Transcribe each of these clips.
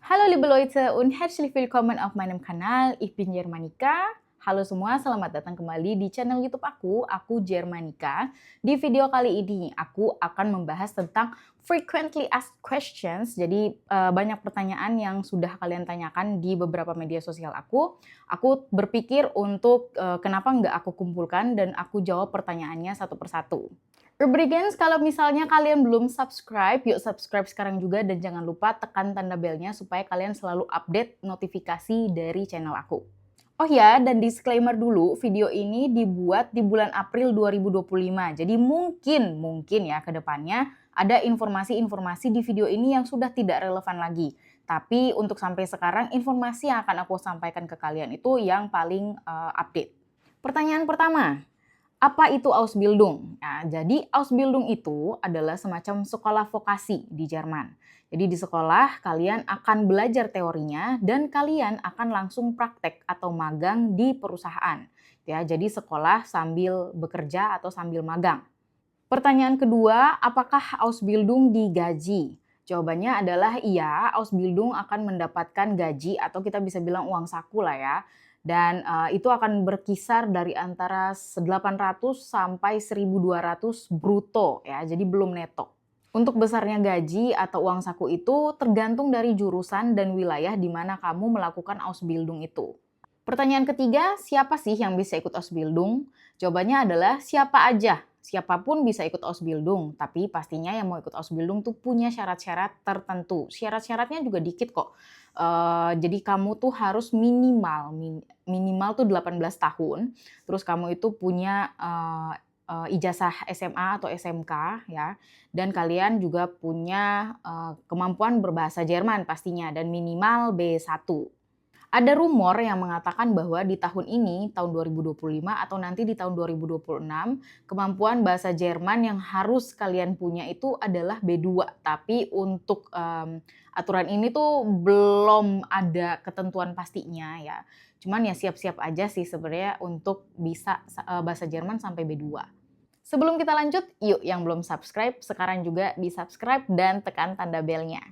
Hallo liebe Leute und herzlich willkommen auf meinem Kanal. Ich bin Germanika. Halo semua, selamat datang kembali di channel YouTube aku Germanika. Di video kali ini, aku akan membahas tentang frequently asked questions. Jadi banyak pertanyaan yang sudah kalian tanyakan di beberapa media sosial aku. Aku berpikir untuk kenapa nggak aku kumpulkan dan aku jawab pertanyaannya satu persatu. Rubrikens, kalau misalnya kalian belum subscribe, yuk subscribe sekarang juga dan jangan lupa tekan tanda belnya supaya kalian selalu update notifikasi dari channel aku. Oh ya, dan disclaimer dulu, video ini dibuat di bulan April 2025. Jadi mungkin ya ke depannya ada informasi-informasi di video ini yang sudah tidak relevan lagi. Tapi untuk sampai sekarang informasi yang akan aku sampaikan ke kalian itu yang paling update. Pertanyaan pertama. Apa itu Ausbildung? Nah, jadi Ausbildung itu adalah semacam sekolah vokasi di Jerman. Jadi di sekolah kalian akan belajar teorinya dan kalian akan langsung praktek atau magang di perusahaan. Ya, jadi sekolah sambil bekerja atau sambil magang. Pertanyaan kedua, apakah Ausbildung digaji? Jawabannya adalah iya, Ausbildung akan mendapatkan gaji atau kita bisa bilang uang saku lah ya. Dan itu akan berkisar dari antara 800 sampai 1.200 bruto ya, jadi belum neto. Untuk besarnya gaji atau uang saku itu tergantung dari jurusan dan wilayah di mana kamu melakukan Ausbildung itu. Pertanyaan ketiga, siapa sih yang bisa ikut Ausbildung? Jawabannya adalah siapa aja. Siapapun bisa ikut Ausbildung, tapi pastinya yang mau ikut Ausbildung tuh punya syarat-syarat tertentu. Syarat-syaratnya juga dikit kok. Jadi kamu tuh harus minimal tuh 18 tahun. Terus kamu itu punya ijazah SMA atau SMK ya. Dan kalian juga punya kemampuan berbahasa Jerman pastinya dan minimal B1. Ada rumor yang mengatakan bahwa di tahun ini, tahun 2025 atau nanti di tahun 2026, kemampuan bahasa Jerman yang harus kalian punya itu adalah B2. Tapi untuk aturan ini tuh belum ada ketentuan pastinya ya. Cuman ya siap-siap aja sih sebenarnya untuk bisa bahasa Jerman sampai B2. Sebelum kita lanjut, yuk yang belum subscribe, sekarang juga di-subscribe dan tekan tanda belnya.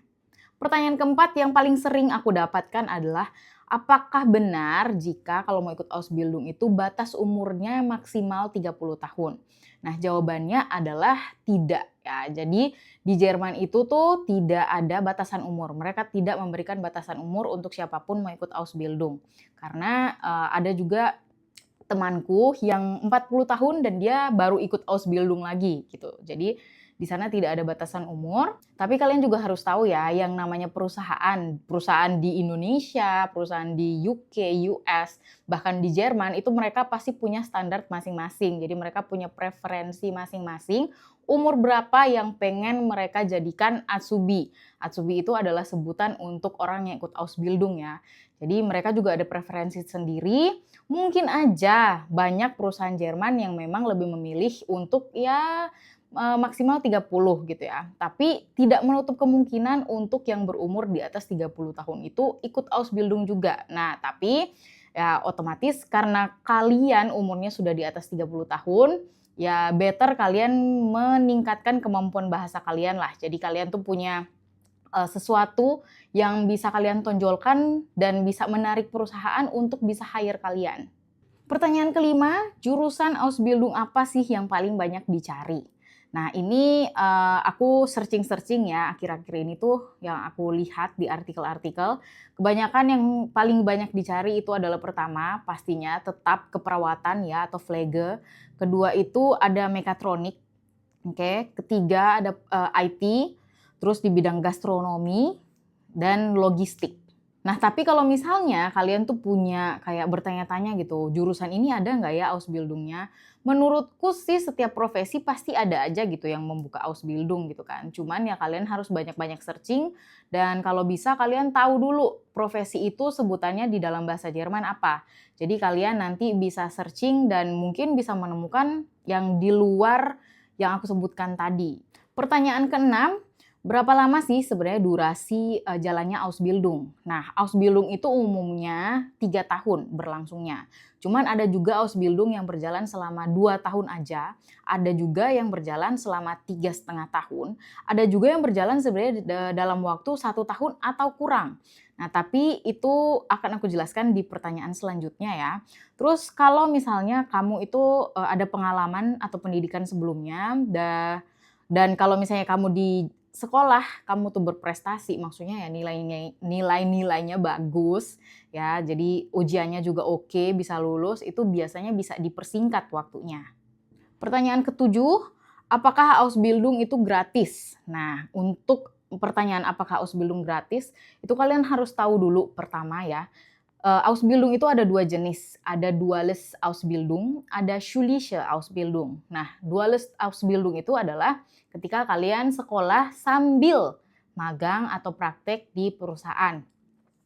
Pertanyaan keempat yang paling sering aku dapatkan adalah, apakah benar jika kalau mau ikut Ausbildung itu batas umurnya maksimal 30 tahun? Nah, jawabannya adalah tidak ya. Jadi di Jerman itu tuh tidak ada batasan umur. Mereka tidak memberikan batasan umur untuk siapapun mau ikut Ausbildung. Karena ada juga temanku yang 40 tahun dan dia baru ikut Ausbildung lagi gitu. Jadi di sana tidak ada batasan umur, tapi kalian juga harus tahu ya, yang namanya perusahaan di Indonesia, perusahaan di UK, US, bahkan di Jerman, itu mereka pasti punya standar masing-masing. Jadi mereka punya preferensi masing-masing, umur berapa yang pengen mereka jadikan Azubi. Azubi itu adalah sebutan untuk orang yang ikut Ausbildung ya. Jadi mereka juga ada preferensi sendiri. Mungkin aja banyak perusahaan Jerman yang memang lebih memilih untuk ya maksimal 30 gitu ya. Tapi tidak menutup kemungkinan untuk yang berumur di atas 30 tahun itu ikut Ausbildung juga. Nah, tapi ya otomatis karena kalian umurnya sudah di atas 30 tahun, ya better kalian meningkatkan kemampuan bahasa kalian lah. Jadi kalian tuh punya sesuatu yang bisa kalian tonjolkan dan bisa menarik perusahaan untuk bisa hire kalian. Pertanyaan kelima, jurusan Ausbildung apa sih yang paling banyak dicari? Nah, ini aku searching ya akhir-akhir ini tuh yang aku lihat di artikel-artikel. Kebanyakan yang paling banyak dicari itu adalah pertama pastinya tetap keperawatan ya atau Pflege. Kedua itu ada mekatronik. Oke. Ketiga ada IT, terus di bidang gastronomi dan logistik. Nah, tapi kalau misalnya kalian tuh punya kayak bertanya-tanya gitu, jurusan ini ada nggak ya Ausbildungnya? Menurutku sih setiap profesi pasti ada aja gitu yang membuka Ausbildung gitu kan. Cuman ya kalian harus banyak-banyak searching dan kalau bisa kalian tahu dulu profesi itu sebutannya di dalam bahasa Jerman apa. Jadi kalian nanti bisa searching dan mungkin bisa menemukan yang di luar yang aku sebutkan tadi. Pertanyaan keenam, Berapa lama sih sebenarnya durasi jalannya Ausbildung? Nah, Ausbildung itu umumnya 3 tahun berlangsungnya. Cuman ada juga Ausbildung yang berjalan selama 2 tahun aja, ada juga yang berjalan selama 3,5 tahun, ada juga yang berjalan sebenarnya dalam waktu 1 tahun atau kurang. Nah, tapi itu akan aku jelaskan di pertanyaan selanjutnya ya. Terus kalau misalnya kamu itu ada pengalaman atau pendidikan sebelumnya dan kalau misalnya kamu di sekolah kamu tuh berprestasi, maksudnya ya nilai-nilainya bagus ya, jadi ujiannya juga oke, bisa lulus, itu biasanya bisa dipersingkat waktunya. Pertanyaan ketujuh, apakah Ausbildung itu gratis? Nah, untuk pertanyaan apakah Ausbildung gratis, itu kalian harus tahu dulu pertama ya, Ausbildung itu ada 2 jenis, ada Duales Ausbildung, ada Schulische Ausbildung. Nah, Duales Ausbildung itu adalah ketika kalian sekolah sambil magang atau praktek di perusahaan,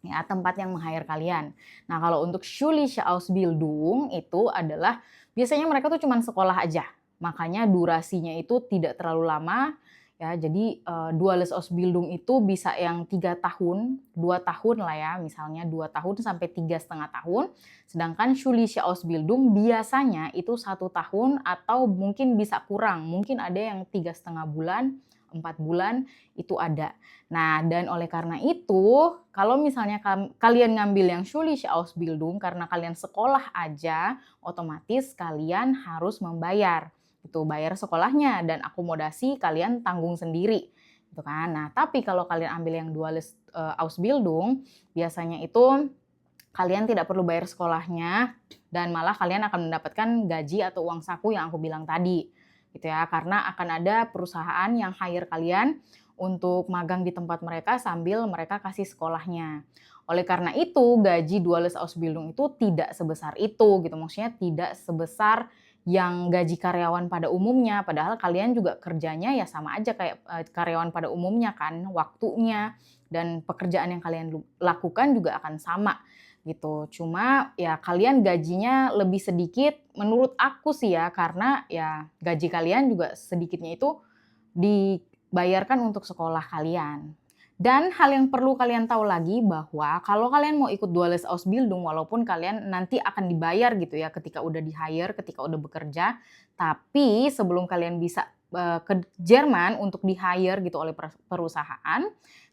ya, tempat yang meng-hire kalian. Nah, kalau untuk Schulische Ausbildung itu adalah biasanya mereka tuh cuman sekolah aja, makanya durasinya itu tidak terlalu lama. Ya, jadi Duales Ausbildung itu bisa yang 3 tahun, 2 tahun lah ya, misalnya 2 tahun sampai 3,5 tahun. Sedangkan Schulische Ausbildung biasanya itu 1 tahun atau mungkin bisa kurang, mungkin ada yang 3,5 bulan, 4 bulan, itu ada. Nah, dan oleh karena itu, kalau misalnya kalian ngambil yang Schulische Ausbildung karena kalian sekolah aja, otomatis kalian harus membayar. Itu bayar sekolahnya dan akomodasi kalian tanggung sendiri gitu kan. Nah, tapi kalau kalian ambil yang Duales Ausbildung, biasanya itu kalian tidak perlu bayar sekolahnya dan malah kalian akan mendapatkan gaji atau uang saku yang aku bilang tadi gitu ya, karena akan ada perusahaan yang hire kalian untuk magang di tempat mereka sambil mereka kasih sekolahnya. Oleh karena itu, gaji Duales Ausbildung itu tidak sebesar itu gitu. Maksudnya tidak sebesar yang gaji karyawan pada umumnya, padahal kalian juga kerjanya ya sama aja kayak karyawan pada umumnya kan, waktunya dan pekerjaan yang kalian lakukan juga akan sama gitu. Cuma ya kalian gajinya lebih sedikit menurut aku sih ya, karena ya gaji kalian juga sedikitnya itu dibayarkan untuk sekolah kalian. Dan hal yang perlu kalian tahu lagi bahwa kalau kalian mau ikut Duales Ausbildung, walaupun kalian nanti akan dibayar gitu ya ketika udah di-hire, ketika udah bekerja, tapi sebelum kalian bisa ke Jerman untuk di-hire gitu oleh perusahaan,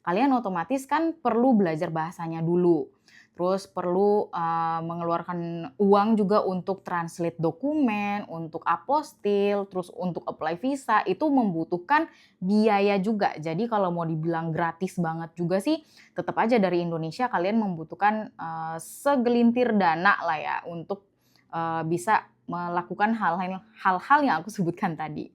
kalian otomatis kan perlu belajar bahasanya dulu. Terus perlu mengeluarkan uang juga untuk translate dokumen, untuk apostil, terus untuk apply visa, itu membutuhkan biaya juga. Jadi kalau mau dibilang gratis banget juga sih, tetap aja dari Indonesia kalian membutuhkan segelintir dana lah ya untuk bisa melakukan hal-hal yang aku sebutkan tadi.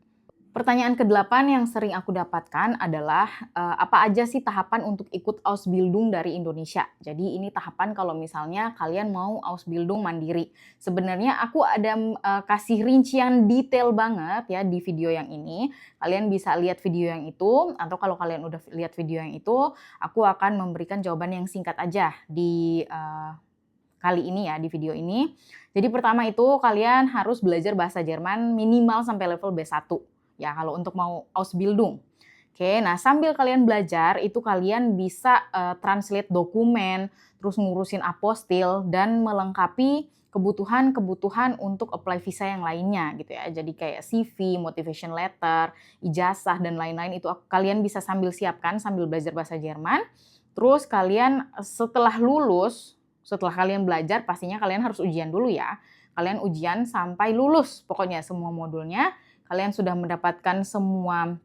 Pertanyaan ke-8 yang sering aku dapatkan adalah apa aja sih tahapan untuk ikut Ausbildung dari Indonesia. Jadi ini tahapan kalau misalnya kalian mau Ausbildung mandiri. Sebenarnya aku ada kasih rincian detail banget ya di video yang ini. Kalian bisa lihat video yang itu, atau kalau kalian udah lihat video yang itu, aku akan memberikan jawaban yang singkat aja di kali ini ya, di video ini. Jadi pertama itu kalian harus belajar bahasa Jerman minimal sampai level B1. Ya, kalau untuk mau Ausbildung. Oke, nah sambil kalian belajar, itu kalian bisa translate dokumen, terus ngurusin apostil, dan melengkapi kebutuhan-kebutuhan untuk apply visa yang lainnya gitu ya. Jadi kayak CV, motivation letter, ijazah, dan lain-lain itu kalian bisa sambil siapkan, sambil belajar bahasa Jerman. Terus kalian setelah lulus, setelah kalian belajar, pastinya kalian harus ujian dulu ya. Kalian ujian sampai lulus, pokoknya semua modulnya. Kalian sudah mendapatkan semua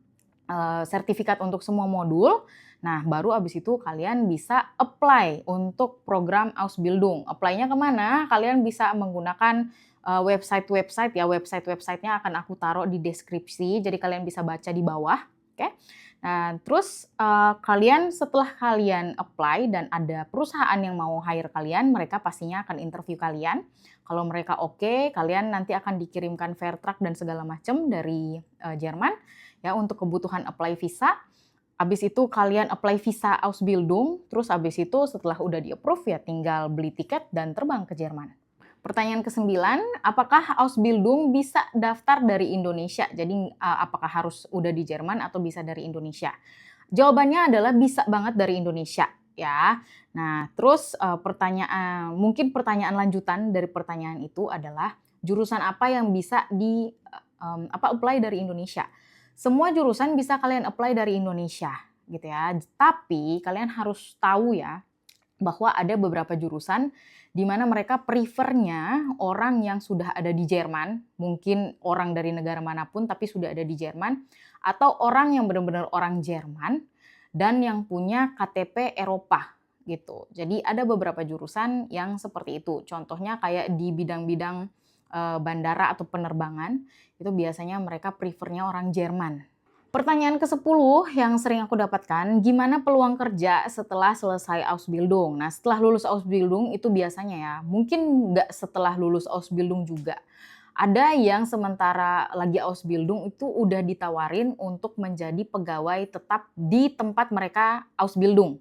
sertifikat untuk semua modul. Nah, baru abis itu kalian bisa apply untuk program Ausbildung. Apply-nya kemana? Kalian bisa menggunakan website-website ya. Website-websitenya akan aku taruh di deskripsi, jadi kalian bisa baca di bawah. Oke. Nah, terus kalian setelah kalian apply dan ada perusahaan yang mau hire kalian, mereka pastinya akan interview kalian. Kalau mereka oke, kalian nanti akan dikirimkan Vertrag dan segala macam dari Jerman ya untuk kebutuhan apply visa. Habis itu kalian apply visa Ausbildung, terus habis itu setelah udah di-approve ya tinggal beli tiket dan terbang ke Jerman. Pertanyaan ke-9, apakah Ausbildung bisa daftar dari Indonesia? Jadi apakah harus udah di Jerman atau bisa dari Indonesia? Jawabannya adalah bisa banget dari Indonesia ya. Nah, terus mungkin pertanyaan lanjutan dari pertanyaan itu adalah jurusan apa yang bisa apply dari Indonesia? Semua jurusan bisa kalian apply dari Indonesia gitu ya. Tapi kalian harus tahu ya bahwa ada beberapa jurusan di mana mereka prefernya orang yang sudah ada di Jerman, mungkin orang dari negara manapun tapi sudah ada di Jerman, atau orang yang benar-benar orang Jerman dan yang punya KTP Eropa gitu. Jadi ada beberapa jurusan yang seperti itu. Contohnya kayak di bidang-bidang bandara atau penerbangan, itu biasanya mereka prefernya orang Jerman. Pertanyaan ke-10 yang sering aku dapatkan, gimana peluang kerja setelah selesai Ausbildung? Nah, setelah lulus Ausbildung itu biasanya ya, mungkin nggak setelah lulus Ausbildung juga. Ada yang sementara lagi Ausbildung itu udah ditawarin untuk menjadi pegawai tetap di tempat mereka Ausbildung.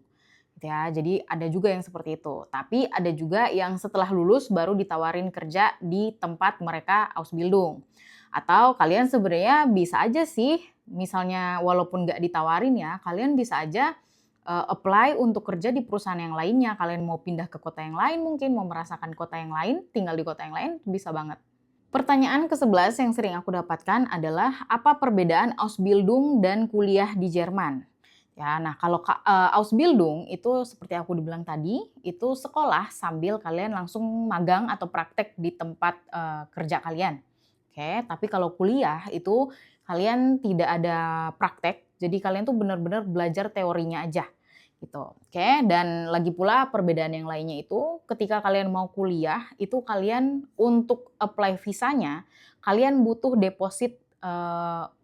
Gitu ya, jadi ada juga yang seperti itu. Tapi ada juga yang setelah lulus baru ditawarin kerja di tempat mereka Ausbildung. Atau kalian sebenarnya bisa aja sih, misalnya walaupun nggak ditawarin ya, kalian bisa aja apply untuk kerja di perusahaan yang lainnya. Kalian mau pindah ke kota yang lain mungkin, mau merasakan kota yang lain, tinggal di kota yang lain, bisa banget. Pertanyaan ke-11 yang sering aku dapatkan adalah apa perbedaan Ausbildung dan kuliah di Jerman? Ya, nah kalau Ausbildung itu seperti aku dibilang tadi, itu sekolah sambil kalian langsung magang atau praktek di tempat kerja kalian. Oke, tapi kalau kuliah itu kalian tidak ada praktek, jadi kalian tuh benar-benar belajar teorinya aja gitu. Oke, dan lagi pula perbedaan yang lainnya itu ketika kalian mau kuliah itu kalian untuk apply visanya kalian butuh deposit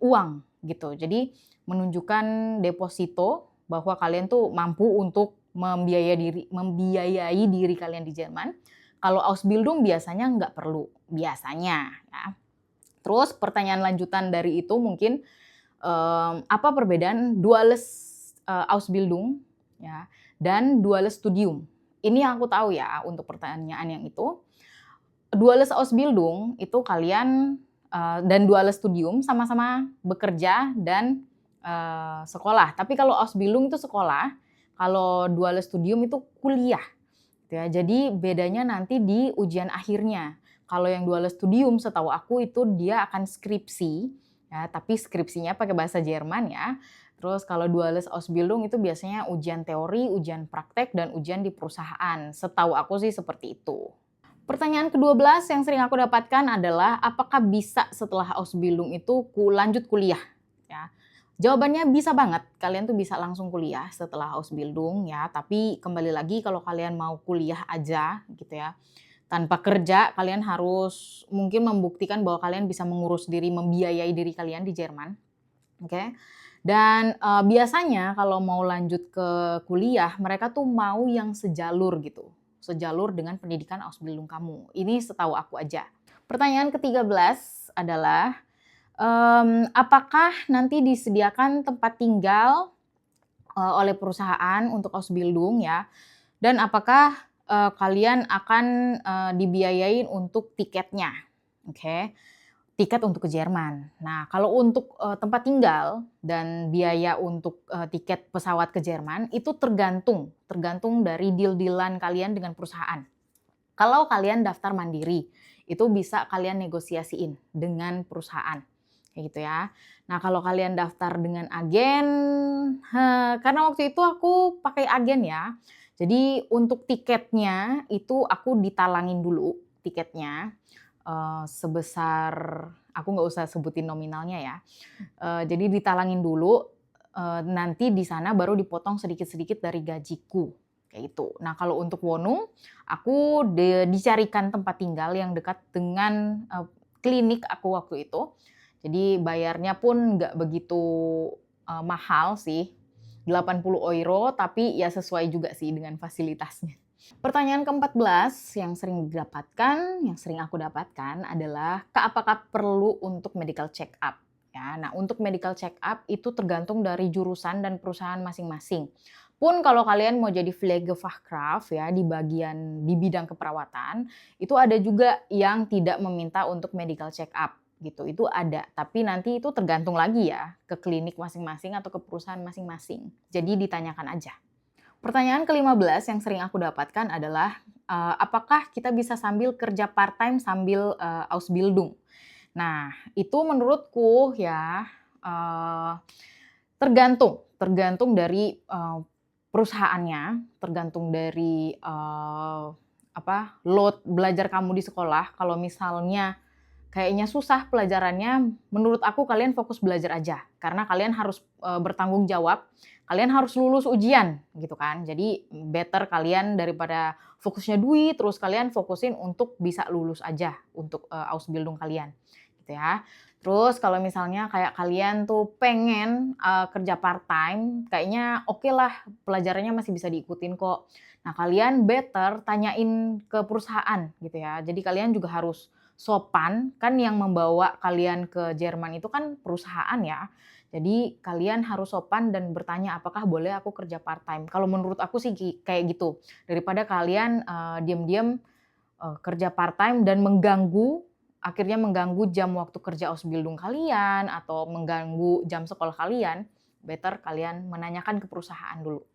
uang gitu. Jadi menunjukkan deposito bahwa kalian tuh mampu untuk membiayai diri kalian di Jerman. Kalau Ausbildung biasanya nggak perlu, biasanya ya. Terus pertanyaan lanjutan dari itu mungkin apa perbedaan duales Ausbildung ya dan duales Studium? Ini yang aku tahu ya untuk pertanyaan yang itu. Duales Ausbildung itu kalian dan duales Studium sama-sama bekerja dan sekolah. Tapi kalau Ausbildung itu sekolah, kalau duales Studium itu kuliah. Ya, jadi bedanya nanti di ujian akhirnya. Kalau yang duales Studium setahu aku itu dia akan skripsi, ya, tapi skripsinya pakai bahasa Jerman ya. Terus kalau duales Ausbildung itu biasanya ujian teori, ujian praktek, dan ujian di perusahaan. Setahu aku sih seperti itu. Pertanyaan ke-12 yang sering aku dapatkan adalah apakah bisa setelah Ausbildung itu lanjut kuliah? Ya. Jawabannya bisa banget, kalian tuh bisa langsung kuliah setelah Ausbildung ya, tapi kembali lagi kalau kalian mau kuliah aja gitu ya, tanpa kerja kalian harus mungkin membuktikan bahwa kalian bisa mengurus diri, membiayai diri kalian di Jerman, oke? Dan biasanya kalau mau lanjut ke kuliah, mereka tuh mau yang sejalur gitu, sejalur dengan pendidikan Ausbildung kamu. Ini setahu aku aja. Pertanyaan ke-13 adalah apakah nanti disediakan tempat tinggal oleh perusahaan untuk Ausbildung ya? Dan apakah kalian akan dibiayain untuk tiketnya? Oke. Tiket untuk ke Jerman. Nah, kalau untuk tempat tinggal dan biaya untuk tiket pesawat ke Jerman itu tergantung dari deal-dealan kalian dengan perusahaan. Kalau kalian daftar mandiri, itu bisa kalian negosiasiin dengan perusahaan. Kayak gitu ya. Nah, kalau kalian daftar dengan agen, karena waktu itu aku pakai agen ya. Jadi untuk tiketnya itu aku ditalangin dulu tiketnya sebesar, aku nggak usah sebutin nominalnya ya. Jadi ditalangin dulu, nanti di sana baru dipotong sedikit-sedikit dari gajiku. Kayak itu. Nah, kalau untuk Wonung, aku dicarikan tempat tinggal yang dekat dengan klinik aku waktu itu. Jadi bayarnya pun nggak begitu mahal sih, 80 euro, tapi ya sesuai juga sih dengan fasilitasnya. Pertanyaan ke-14 yang sering didapatkan, yang sering aku dapatkan adalah apakah perlu untuk medical check up? Ya, nah untuk medical check up itu tergantung dari jurusan dan perusahaan masing-masing. Pun kalau kalian mau jadi Pflegefachkraft ya di bidang keperawatan, itu ada juga yang tidak meminta untuk medical check up gitu. Itu ada, tapi nanti itu tergantung lagi ya ke klinik masing-masing atau ke perusahaan masing-masing. Jadi ditanyakan aja. Pertanyaan ke-15 yang sering aku dapatkan adalah, apakah kita bisa sambil kerja part-time sambil, Ausbildung? Nah, itu menurutku ya, tergantung dari, perusahaannya, tergantung dari, load belajar kamu di sekolah. Kalau misalnya kayaknya susah pelajarannya, menurut aku kalian fokus belajar aja. Karena kalian harus, bertanggung jawab, kalian harus lulus ujian, gitu kan. Jadi better kalian daripada fokusnya duit, terus kalian fokusin untuk bisa lulus aja untuk, Ausbildung kalian, gitu ya. Terus kalau misalnya kayak kalian tuh pengen, kerja part-time, kayaknya okelah pelajarannya masih bisa diikutin kok. Nah, kalian better tanyain ke perusahaan, gitu ya. Jadi kalian juga harus sopan, kan yang membawa kalian ke Jerman itu kan perusahaan ya. Jadi kalian harus sopan dan bertanya, "Apakah boleh aku kerja part-time?" Kalau menurut aku sih kayak gitu. Daripada kalian, diam-diam, kerja part-time dan akhirnya mengganggu jam waktu kerja Ausbildung kalian atau mengganggu jam sekolah kalian, better kalian menanyakan ke perusahaan dulu.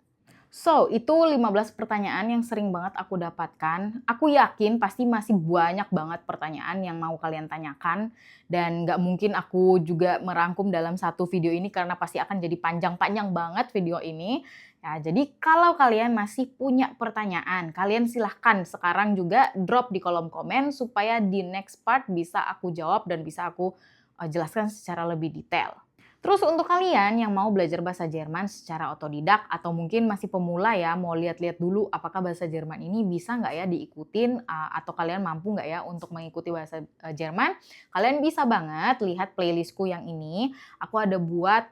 So, itu 15 pertanyaan yang sering banget aku dapatkan. Aku yakin pasti masih banyak banget pertanyaan yang mau kalian tanyakan, dan nggak mungkin aku juga merangkum dalam satu video ini karena pasti akan jadi panjang-panjang banget video ini. Ya, jadi kalau kalian masih punya pertanyaan, kalian silahkan sekarang juga drop di kolom komen supaya di next part bisa aku jawab dan bisa aku jelaskan secara lebih detail. Terus untuk kalian yang mau belajar bahasa Jerman secara otodidak atau mungkin masih pemula ya, mau lihat-lihat dulu apakah bahasa Jerman ini bisa nggak ya diikutin, atau kalian mampu nggak ya untuk mengikuti bahasa Jerman, kalian bisa banget lihat playlistku yang ini. Aku ada buat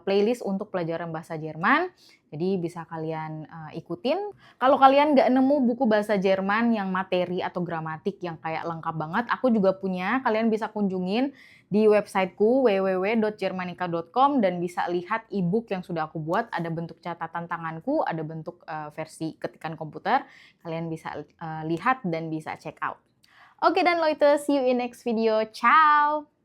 playlist untuk pelajaran bahasa Jerman, jadi bisa kalian ikutin. Kalau kalian nggak nemu buku bahasa Jerman yang materi atau gramatik yang kayak lengkap banget, aku juga punya, kalian bisa kunjungin di websiteku www.jermanica.com dan bisa lihat e-book yang sudah aku buat, ada bentuk catatan tanganku, ada bentuk versi ketikan komputer, kalian bisa lihat dan bisa check out. Oke dan Leute, see you in next video, ciao!